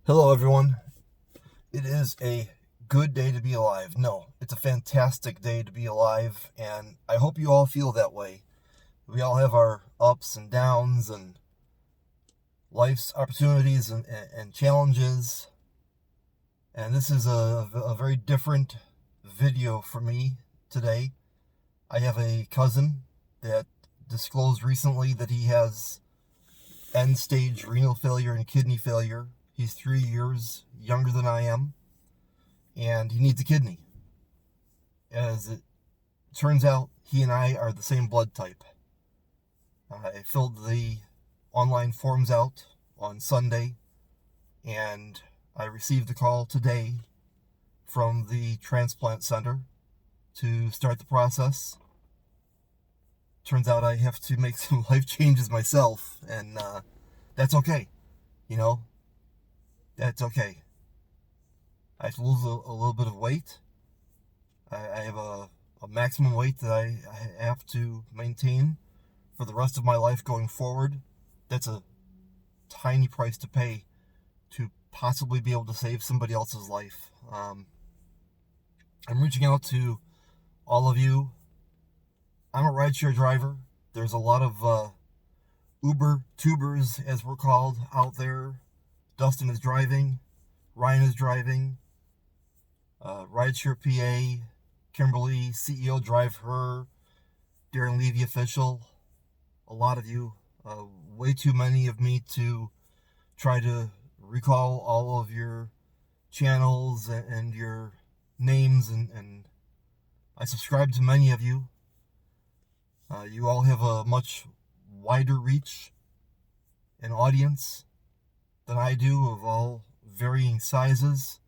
Hello, everyone. It is a good day to be alive. No, it's a fantastic day to be alive, and I hope you all feel that way. We all have our ups and downs and life's opportunities and challenges, and this is a very different video for me today. I have a cousin that disclosed recently that he has end stage renal failure and kidney failure. He's 3 years younger than I am, and he needs a kidney. As it turns out, he and I are the same blood type. I filled the online forms out on Sunday, and I received a call today from the transplant center to start the process. Turns out I have to make some life changes myself, and that's okay. You know, that's okay. I have to lose a little bit of weight. I have a maximum weight that I have to maintain for the rest of my life going forward. That's a tiny price to pay to possibly be able to save somebody else's life. I'm reaching out to all of you. I'm a rideshare driver. There's a lot of Uber tubers, as we're called, out there. Dustin is driving. Ryan is driving. Rideshare PA. Kimberly, CEO, drive her. Darren Levy, official. A lot of you. Way too many of me to try to recall all of your channels and your names, and I subscribe to many of you. You all have a much wider reach and audience than I do, of all varying sizes.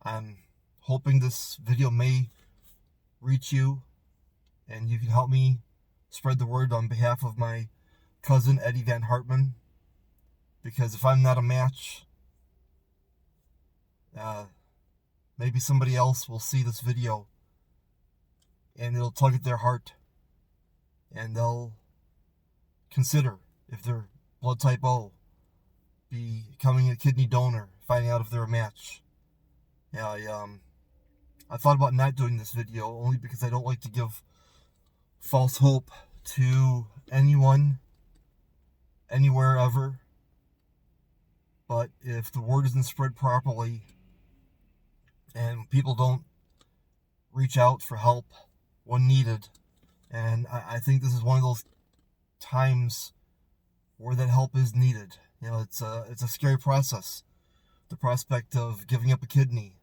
I'm hoping this video may reach you, and you can help me spread the word on behalf of my cousin Eddie Van Hartman, because if I'm not a match, maybe somebody else will see this video and it'll tug at their heart, and they'll consider if they're blood type O, becoming a kidney donor, finding out if they're a match. Yeah, I thought about not doing this video only because I don't like to give false hope to anyone, anywhere, ever. But if the word isn't spread properly and people don't reach out for help when needed, and I think this is one of those times where that help is needed. It's a scary process. The prospect of giving up a kidney.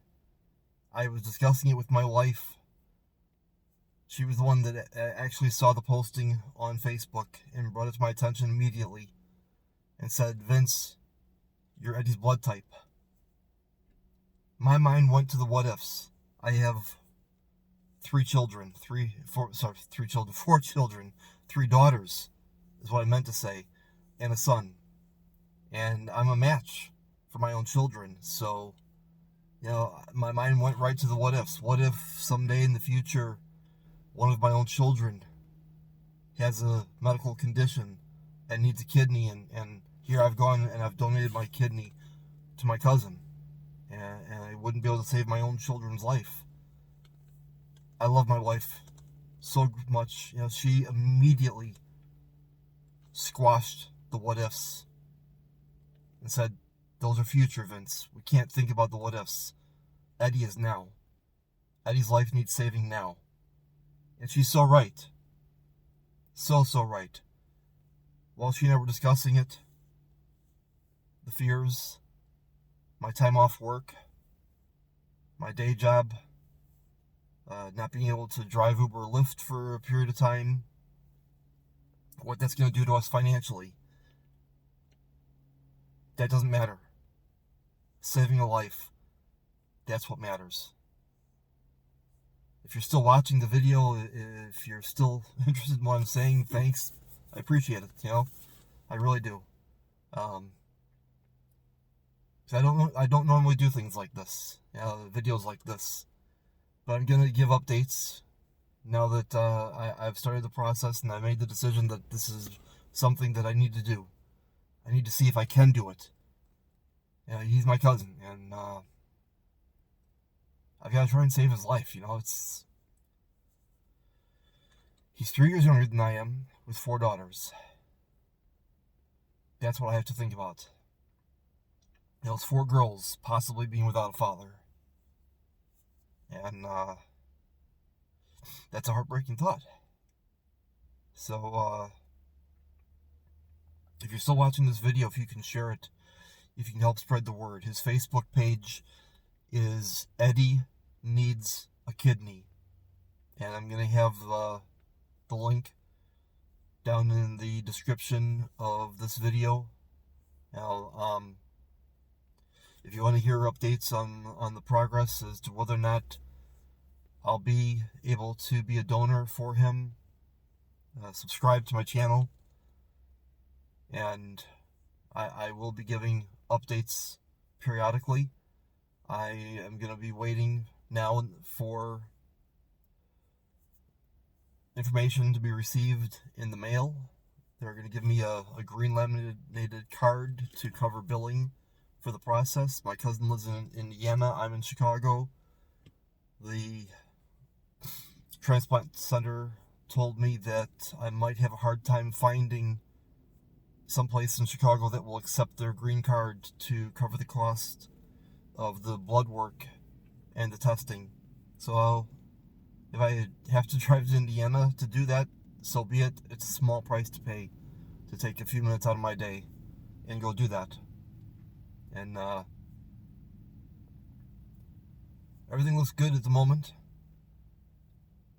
I was discussing it with my wife. She was the one that actually saw the posting on Facebook and brought it to my attention immediately and said, "Vince, you're Eddie's blood type." My mind went to the what ifs. I have four children, three daughters is what I meant to say, and a son. And I'm a match for my own children. So, my mind went right to the what ifs. What if someday in the future, one of my own children has a medical condition and needs a kidney, and here I've gone and I've donated my kidney to my cousin, and I wouldn't be able to save my own children's life. I love my wife so much. She immediately squashed the what ifs and said, "Those are future, Vince. We can't think about the what ifs. Eddie is now. Eddie's life needs saving now." And she's so right. So right. While she and I were discussing it, the fears, my time off work, my day job, not being able to drive Uber or Lyft for a period of time, what that's going to do to us financially, that doesn't matter. Saving a life, that's what matters. If you're still watching the video, if you're still interested in what I'm saying, thanks. I appreciate it, I really do. I don't normally do things like this, videos like this. But I'm going to give updates now that I've started the process and I made the decision that this is something that I need to do. I need to see if I can do it. He's my cousin, and I've got to try and save his life. He's 3 years younger than I am, with 4 daughters. That's what I have to think about. Those 4 girls possibly being without a father. And that's a heartbreaking thought. So, if you're still watching this video, if you can share it, if you can help spread the word. His Facebook page is Eddie Needs a Kidney. And I'm going to have the link down in the description of this video. Now, if you want to hear updates on the progress as to whether or not I'll be able to be a donor for him, subscribe to my channel, and I will be giving updates periodically. I am going to be waiting now for information to be received in the mail. They're going to give me a green laminated card to cover billing for the process. My cousin lives in Indiana. I'm in Chicago. The transplant center told me that I might have a hard time finding someplace in Chicago that will accept their green card to cover the cost of the blood work and the testing. So if I have to drive to Indiana to do that, so be it. It's a small price to pay to take a few minutes out of my day and go do that. And everything looks good at the moment.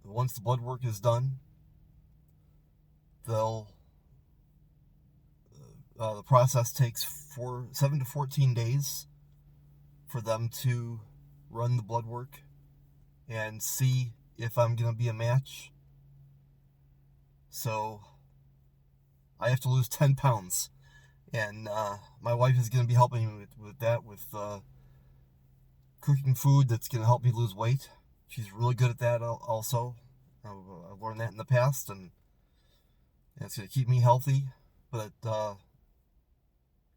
Once the blood work is done, the process takes 7 to 14 days for them to run the blood work and see if I'm going to be a match. So I have to lose 10 pounds. And my wife is going to be helping me with that, with cooking food that's going to help me lose weight. She's really good at that also. I've learned that in the past, and it's going to keep me healthy. But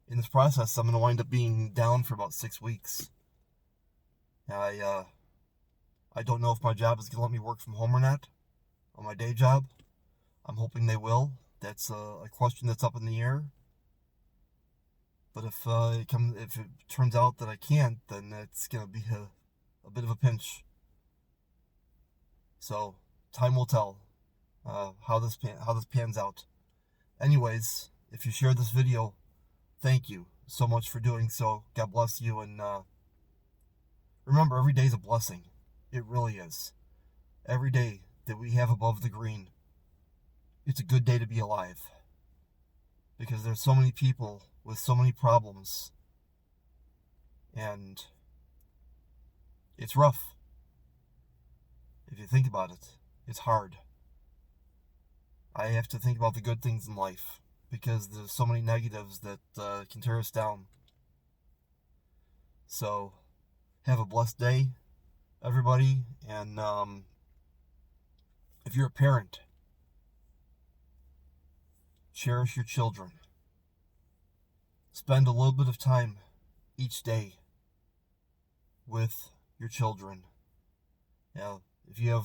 in this process, I'm going to wind up being down for about 6 weeks. I don't know if my job is going to let me work from home or not, on my day job. I'm hoping they will. That's a question that's up in the air. But if it turns out that I can't, then it's going to be a bit of a pinch. So time will tell how this pans out. Anyways, if you shared this video, thank you so much for doing so. God bless you, and remember, every day is a blessing. It really is. Every day that we have above the green, it's a good day to be alive. Because there's so many people with so many problems, and it's rough. If you think about it, it's hard. I have to think about the good things in life, because there's so many negatives that can tear us down. So, have a blessed day, everybody, and if you're a parent, cherish your children. Spend a little bit of time each day with your children. Now, if you have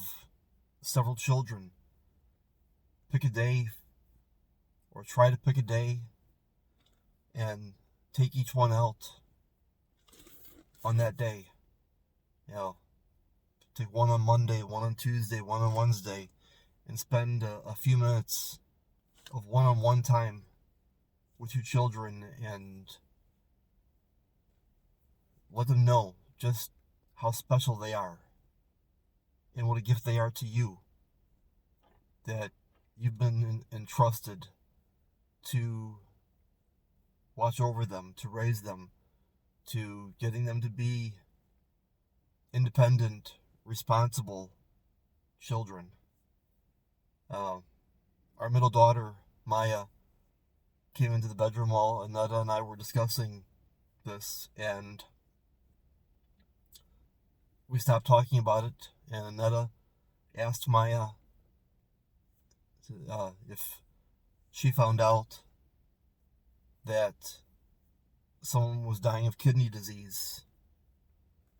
several children, pick a day, or try to pick a day, and take each one out on that day. Take one on Monday, one on Tuesday, one on Wednesday, and spend a few minutes of one-on-one time with your children, and let them know just how special they are and what a gift they are to you, that you've been entrusted to watch over them, to raise them, to getting them to be independent, responsible children. Our middle daughter, Maya, came into the bedroom while Annetta and I were discussing this, and we stopped talking about it, and Annetta asked Maya if she found out that someone was dying of kidney disease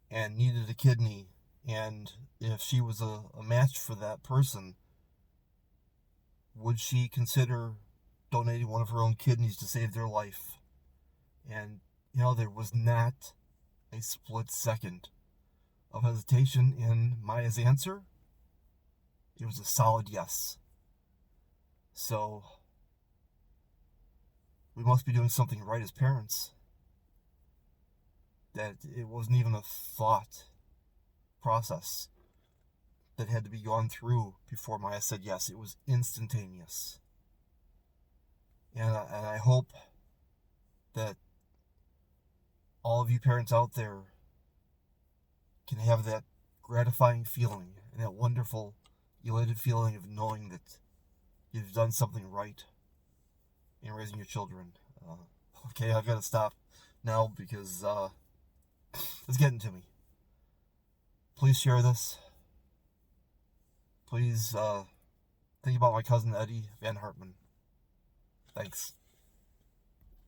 and needed a kidney, and if she was a match for that person, would she consider donating one of her own kidneys to save their life? And, there was not a split second of hesitation in Maya's answer. It was a solid yes. So, we must be doing something right as parents. That it wasn't even a thought process that had to be gone through before Maya said yes. It was instantaneous. And I hope that all of you parents out there can have that gratifying feeling and that wonderful, elated feeling of knowing that you've done something right in raising your children. Okay, I've got to stop now because it's getting to me. Please share this. Please think about my cousin Eddie Van Hartman. Thanks.